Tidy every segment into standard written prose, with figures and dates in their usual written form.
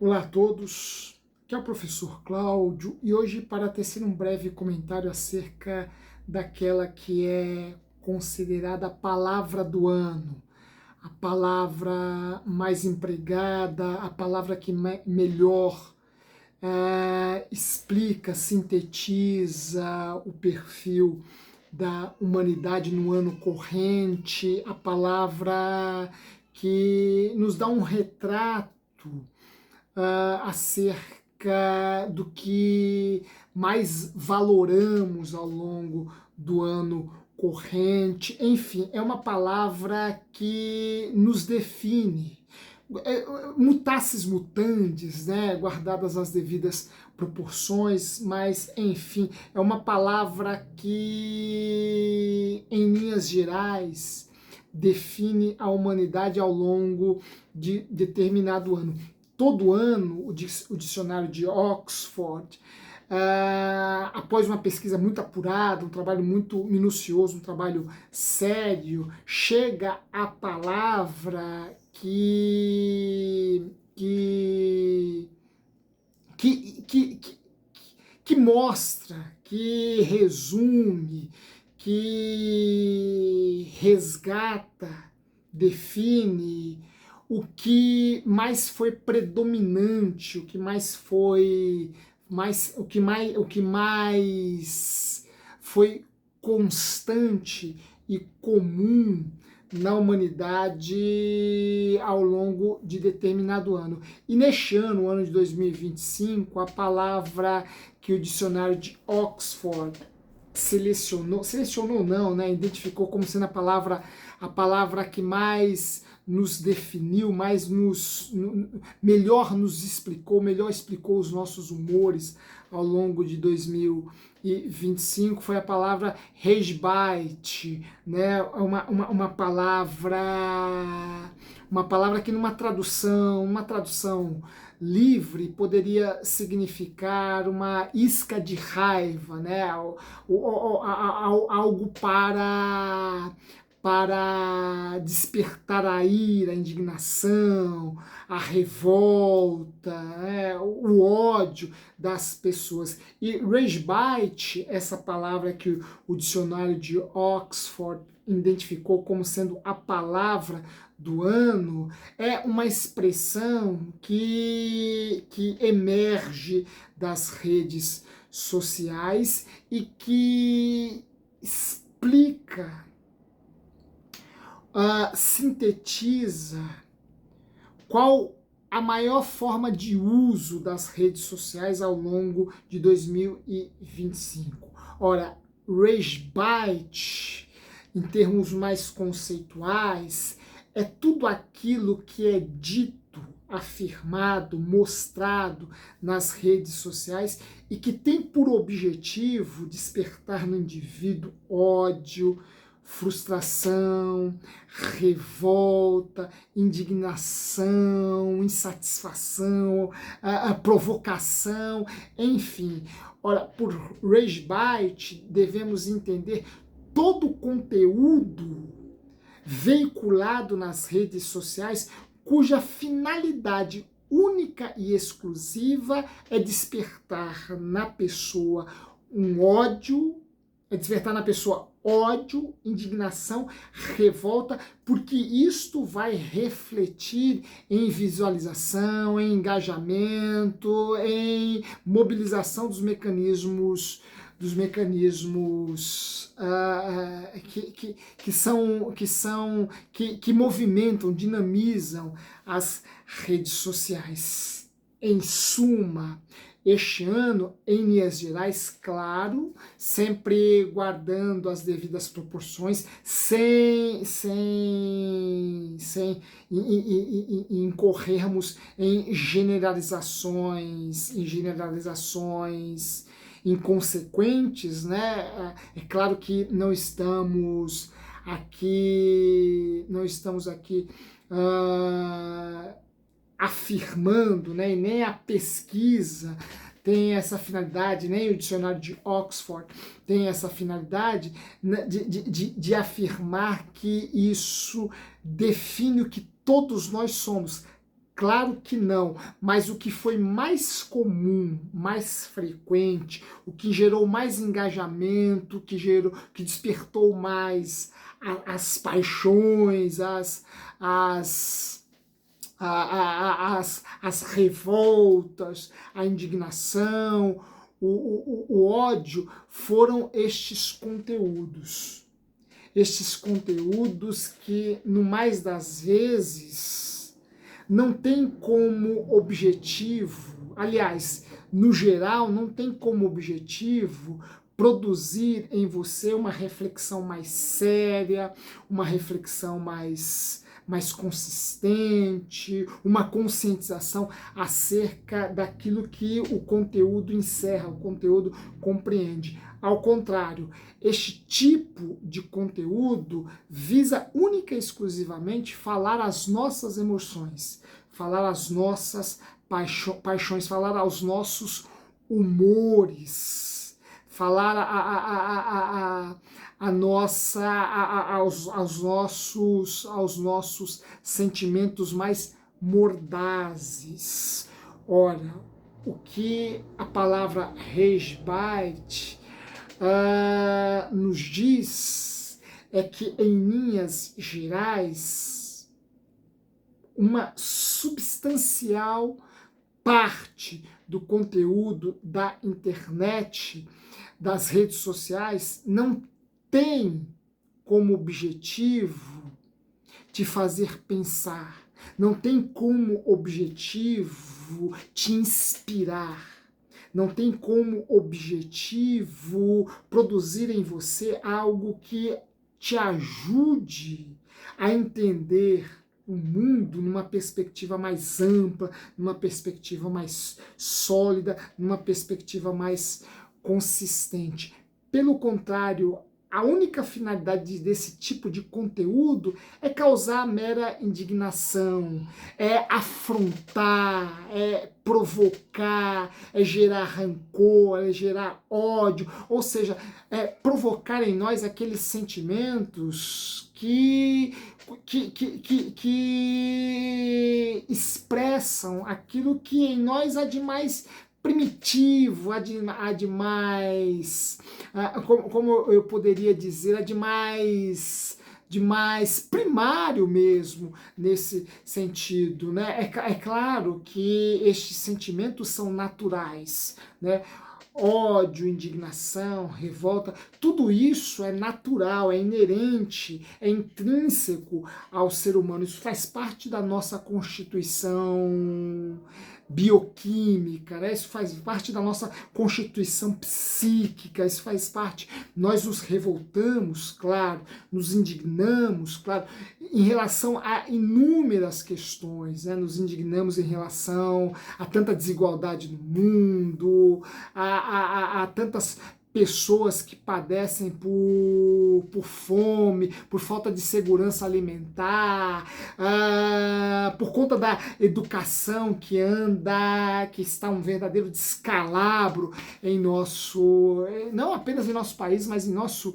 Olá a todos, aqui é o professor Cláudio e hoje para tecer um breve comentário acerca daquela que é considerada a palavra do ano, a palavra mais empregada, a palavra que melhor explica, sintetiza o perfil da humanidade no ano corrente, a palavra que nos dá um retrato acerca do que mais valoramos ao longo do ano corrente. Enfim, é uma palavra que nos define. Mutasses mutandis, né, guardadas as devidas proporções, mas enfim, é uma palavra que, em linhas gerais, define a humanidade ao longo de determinado ano. Todo ano, o dicionário de Oxford, após uma pesquisa muito apurada, um trabalho muito minucioso, um trabalho sério, chega a palavra que mostra, que resume, que resgata, define o que mais foi predominante, o que mais foi constante e comum na humanidade ao longo de determinado ano. E neste ano, o ano de 2025, a palavra que o dicionário de Oxford selecionou não, né, identificou como sendo a palavra que mais nos definiu, melhor nos explicou, melhor explicou os nossos humores ao longo de 2025, foi a palavra Reichbite, né? Uma palavra que numa tradução livre poderia significar uma isca de raiva, né? Algo para despertar a ira, a indignação, a revolta, né, o ódio das pessoas. E Reichbite, essa palavra que o dicionário de Oxford identificou como sendo a palavra do ano, é uma expressão que emerge das redes sociais e que explica, sintetiza qual a maior forma de uso das redes sociais ao longo de 2025. Ora, Reichbite, em termos mais conceituais, é tudo aquilo que é dito, afirmado, mostrado nas redes sociais e que tem por objetivo despertar no indivíduo ódio, frustração, revolta, indignação, insatisfação, provocação, enfim. Ora, por Reichbite, devemos entender todo o conteúdo veiculado nas redes sociais cuja finalidade única e exclusiva é despertar na pessoa ódio, indignação, revolta, porque isto vai refletir em visualização, em engajamento, em mobilização dos mecanismos que movimentam, dinamizam as redes sociais. Em suma, este ano, em linhas gerais, claro, sempre guardando as devidas proporções, sem incorrermos em generalizações inconsequentes, né? É claro que não estamos aqui afirmando, né, e nem a pesquisa tem essa finalidade, nem o dicionário de Oxford tem essa finalidade, né, de afirmar que isso define o que todos nós somos. Claro que não, mas o que foi mais comum, mais frequente, o que gerou mais engajamento, que despertou mais as paixões, as, as revoltas, a indignação, o ódio, foram estes conteúdos. Estes conteúdos que, no mais das vezes, não tem como objetivo, aliás, no geral, não tem como objetivo produzir em você uma reflexão mais séria, uma reflexão mais consistente, uma conscientização acerca daquilo que o conteúdo encerra, o conteúdo compreende. Ao contrário, este tipo de conteúdo visa única e exclusivamente falar às nossas emoções, falar às nossas paixões, falar aos nossos humores, falar aos nossos sentimentos mais mordazes. Ora, o que a palavra Reichbeit nos diz é que, em linhas gerais, uma substancial parte do conteúdo da internet, das redes sociais, não tem como objetivo te fazer pensar, não tem como objetivo te inspirar, não tem como objetivo produzir em você algo que te ajude a entender o mundo numa perspectiva mais ampla, numa perspectiva mais sólida, numa perspectiva mais consistente. Pelo contrário, a única finalidade desse tipo de conteúdo é causar mera indignação, é afrontar, é provocar, é gerar rancor, é gerar ódio, ou seja, é provocar em nós aqueles sentimentos que expressam aquilo que em nós há de mais primitivo, há de mais, como eu poderia dizer, há de mais primário mesmo nesse sentido, né? É claro que estes sentimentos são naturais, né? Ódio, indignação, revolta, tudo isso é natural, é inerente, é intrínseco ao ser humano. Isso faz parte da nossa constituição bioquímica, né? Isso faz parte da nossa constituição psíquica, isso faz parte. Nós nos revoltamos, claro, nos indignamos, claro, em relação a inúmeras questões, né? Nos indignamos em relação a tanta desigualdade no mundo, a tantas pessoas que padecem por fome, por falta de segurança alimentar, por conta da educação que está um verdadeiro descalabro em não apenas em nosso país, mas em nosso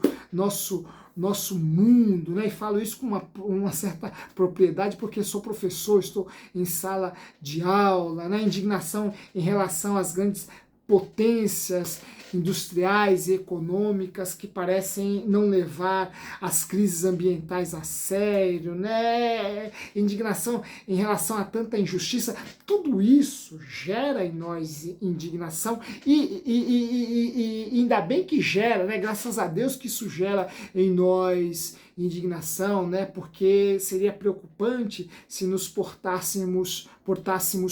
mundo, né? E falo isso com uma certa propriedade porque sou professor, estou em sala de aula, né? Indignação em relação às grandes potências industriais e econômicas que parecem não levar as crises ambientais a sério, né? Indignação em relação a tanta injustiça, tudo isso gera em nós indignação e ainda bem que gera, né? Graças a Deus que isso gera em nós indignação, né? Porque seria preocupante se nos portássemos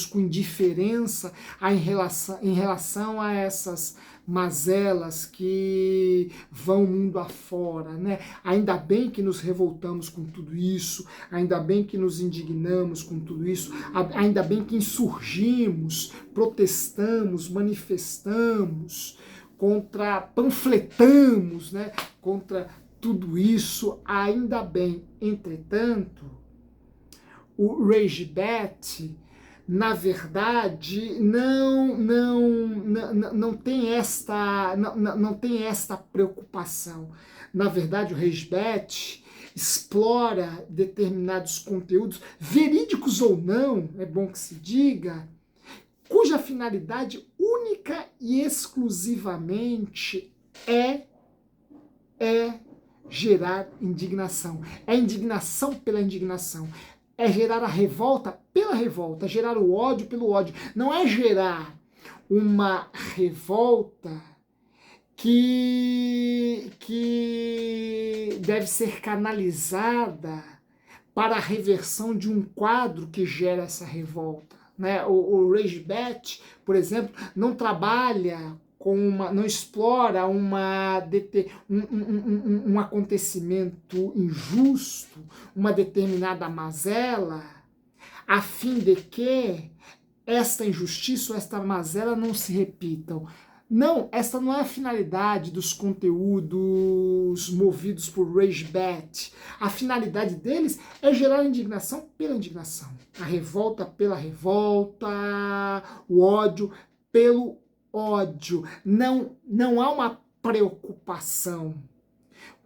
com indiferença em relação a essas mazelas que vão mundo afora, né? Ainda bem que nos revoltamos com tudo isso, ainda bem que nos indignamos com tudo isso, ainda bem que insurgimos, protestamos, manifestamos, panfletamos, né? Contra tudo isso, ainda bem. Entretanto, o Reichbeit, na verdade, não tem esta preocupação. Na verdade, o Reichbeit, explora determinados conteúdos, verídicos ou não, é bom que se diga, cuja finalidade única e exclusivamente é gerar indignação. É indignação pela indignação. É gerar a revolta pela revolta, gerar o ódio pelo ódio. Não é gerar uma revolta que deve ser canalizada para a reversão de um quadro que gera essa revolta. Né? O Rage Bat, por exemplo, não trabalha não explora um acontecimento injusto, uma determinada mazela, a fim de que esta injustiça ou esta mazela não se repitam. Não, essa não é a finalidade dos conteúdos movidos por Rage Bat. A finalidade deles é gerar indignação pela indignação, a revolta pela revolta, o ódio pelo ódio. Não há uma preocupação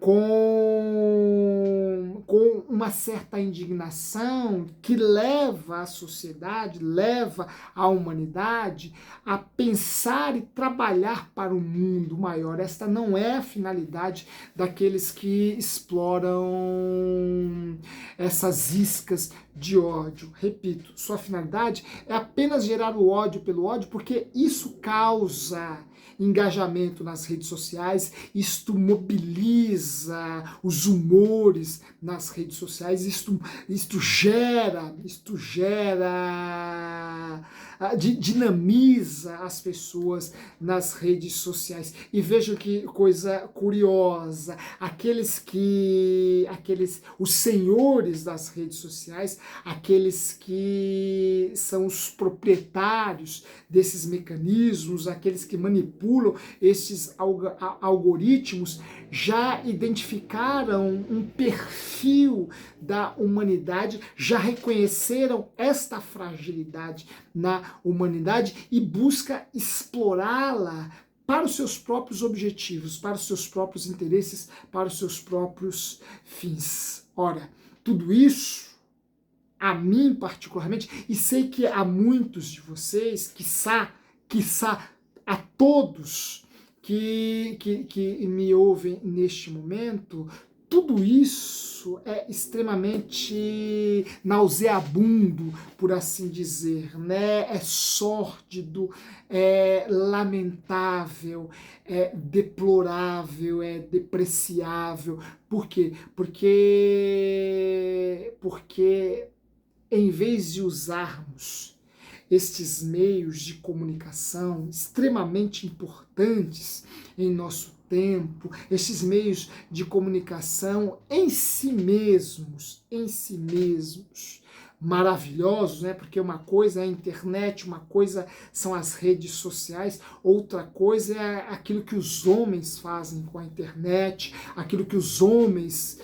com uma certa indignação que leva a sociedade, leva a humanidade a pensar e trabalhar para um mundo maior. Esta não é a finalidade daqueles que exploram essas iscas de ódio. Repito, sua finalidade é apenas gerar o ódio pelo ódio, porque isso causa engajamento nas redes sociais, isto mobiliza os humores nas redes sociais, isto dinamiza as pessoas nas redes sociais. E veja que coisa curiosa, os senhores das redes sociais, aqueles que são os proprietários desses mecanismos, aqueles que manipulam estes algoritmos, já identificaram um perfil da humanidade, já reconheceram esta fragilidade na humanidade e busca explorá-la para os seus próprios objetivos, para os seus próprios interesses, para os seus próprios fins. Ora, tudo isso, a mim particularmente, e sei que a muitos de vocês, quiçá a todos que me ouvem neste momento, tudo isso é extremamente nauseabundo, por assim dizer, né? É sórdido, é lamentável, é deplorável, é depreciável. Por quê? Porque em vez de usarmos estes meios de comunicação extremamente importantes em nosso tempo, estes meios de comunicação em si mesmos, maravilhosos, né? Porque uma coisa é a internet, uma coisa são as redes sociais, outra coisa é aquilo que os homens fazem com a internet, aquilo que os homens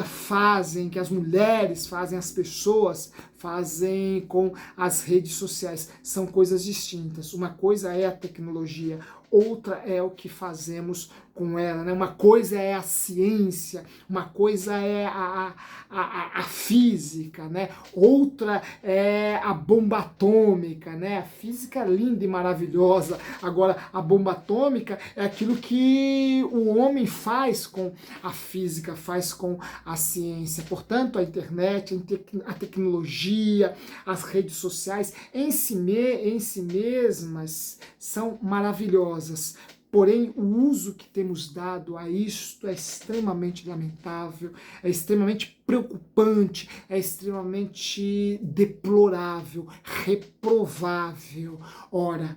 fazem, que as mulheres fazem, as pessoas fazem com as redes sociais. São coisas distintas. Uma coisa é a tecnologia, outra é o que fazemos com ela, né? Uma coisa é a ciência, uma coisa é a física, né? Outra é a bomba atômica, né? A física é linda e maravilhosa. Agora, a bomba atômica é aquilo que o homem faz com a física, faz com a ciência. Portanto, a internet, a tecnologia, as redes sociais em si mesmas são maravilhosas. Porém, o uso que temos dado a isto é extremamente lamentável, é extremamente preocupante, é extremamente deplorável, reprovável. Ora,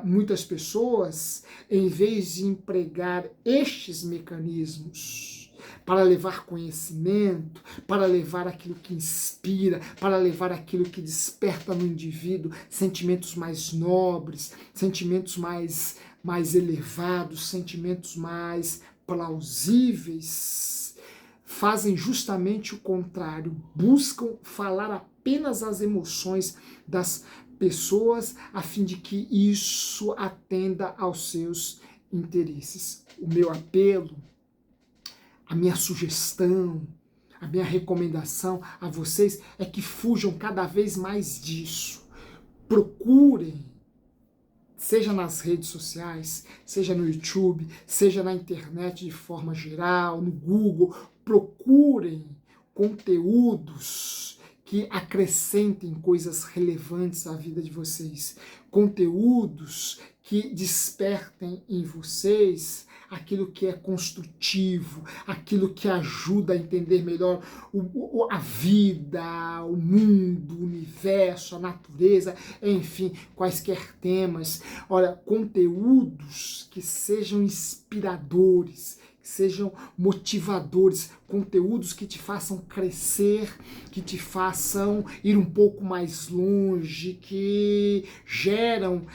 muitas pessoas, em vez de empregar estes mecanismos para levar conhecimento, para levar aquilo que inspira, para levar aquilo que desperta no indivíduo sentimentos mais nobres, sentimentos mais elevados, sentimentos mais plausíveis, fazem justamente o contrário, buscam falar apenas as emoções das pessoas a fim de que isso atenda aos seus interesses. O meu apelo a minha sugestão, a minha recomendação a vocês é que fujam cada vez mais disso. Procurem, seja nas redes sociais, seja no YouTube, seja na internet de forma geral, no Google, procurem conteúdos que acrescentem coisas relevantes à vida de vocês, conteúdos que despertem em vocês aquilo que é construtivo, aquilo que ajuda a entender melhor a vida, o mundo, o universo, a natureza, enfim, quaisquer temas. Olha, conteúdos que sejam inspiradores, que sejam motivadores, conteúdos que te façam crescer, que te façam ir um pouco mais longe, que gerem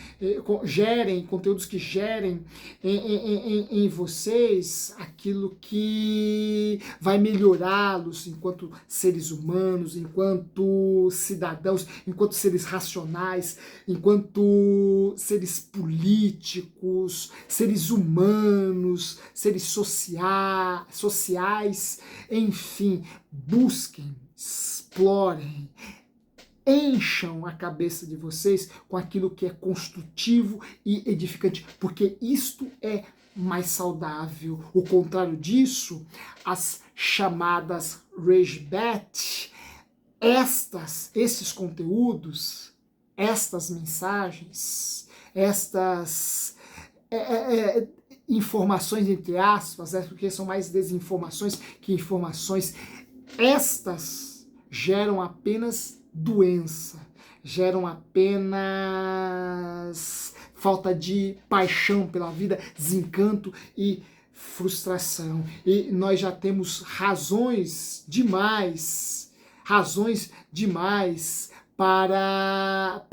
conteúdos que gerem em vocês aquilo que vai melhorá-los enquanto seres humanos, enquanto cidadãos, enquanto seres racionais, enquanto seres políticos, seres humanos, seres sociais, enfim, busquem, explorem, encham a cabeça de vocês com aquilo que é construtivo e edificante, porque isto é mais saudável. O contrário disso, as chamadas rage-bet, esses conteúdos, estas mensagens, estas informações entre aspas, porque são mais desinformações que informações, estas geram apenas doença, geram apenas falta de paixão pela vida, desencanto e frustração. E nós já temos razões demais para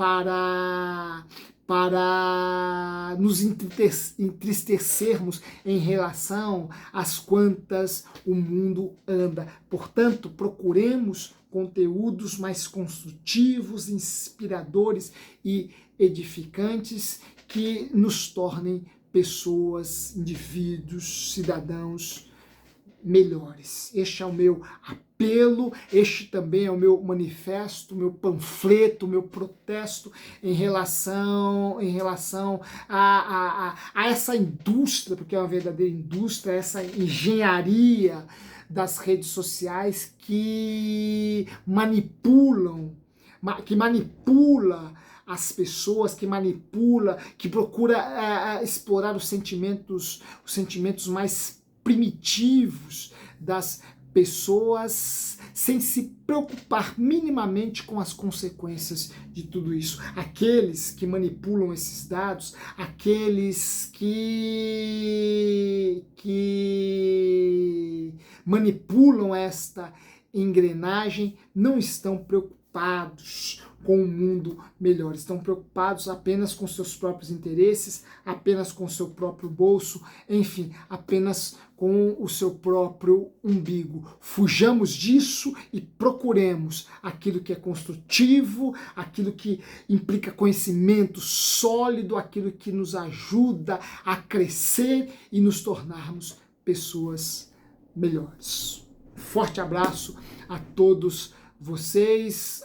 nos entristecermos em relação às quantas o mundo anda. Portanto, procuremos conteúdos mais construtivos, inspiradores e edificantes que nos tornem pessoas, indivíduos, cidadãos melhores. Este é o meu apelo, este também é o meu manifesto, meu panfleto, meu protesto em relação a essa indústria, porque é uma verdadeira indústria, essa engenharia das redes sociais que manipula as pessoas, que procura explorar os sentimentos mais primitivos das pessoas sem se preocupar minimamente com as consequências de tudo isso. Aqueles que manipulam esses dados, aqueles que manipulam esta engrenagem, não estão preocupados com um mundo melhor, estão preocupados apenas com seus próprios interesses, apenas com seu próprio bolso, enfim, apenas com o seu próprio umbigo. Fujamos disso e procuremos aquilo que é construtivo, aquilo que implica conhecimento sólido, aquilo que nos ajuda a crescer e nos tornarmos pessoas melhores. Forte abraço a todos vocês.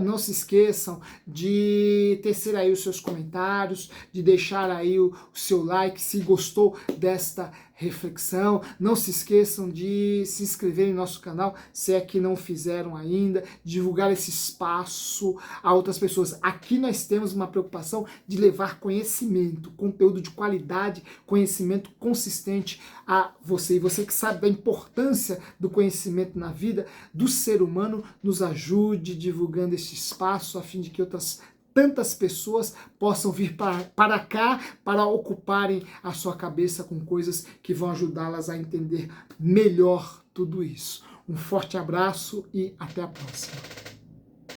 Não se esqueçam de tecer aí os seus comentários, de deixar aí o seu like se gostou desta reflexão. Não se esqueçam de se inscrever em nosso canal, se é que não fizeram ainda, divulgar esse espaço a outras pessoas. Aqui nós temos uma preocupação de levar conhecimento, conteúdo de qualidade, conhecimento consistente a você. E você que sabe da importância do conhecimento na vida do ser humano, nos ajude divulgando este espaço a fim de que tantas pessoas possam vir para cá, para ocuparem a sua cabeça com coisas que vão ajudá-las a entender melhor tudo isso. Um forte abraço e até a próxima.